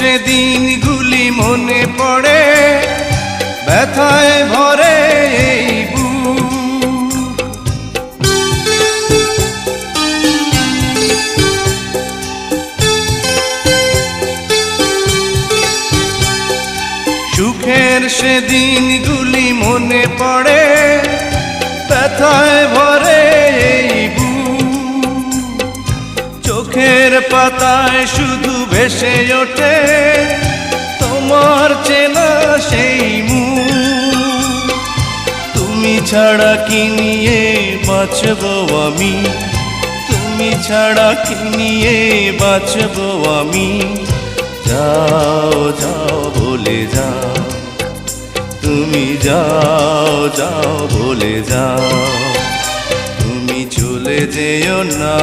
সেদিনগুলি মনে পড়ে, ব্যথায় ভরে এই বুক। সুখের সেদিনগুলি মনে পড়ে, ব্যথায় ভরে এই বুক। চোখের পাতায় শুধু ভেসে ওঠে তোমার চেনা সেই মুখ। তুমি ছাড়া কি নিয়ে বাঁচবো আমি, তুমি ছাড়া কি নিয়ে বাঁচবো আমি। যাও যাও বলে যাও, তুমি যাও যাও বলে যাও, তুমি চলে যেও না।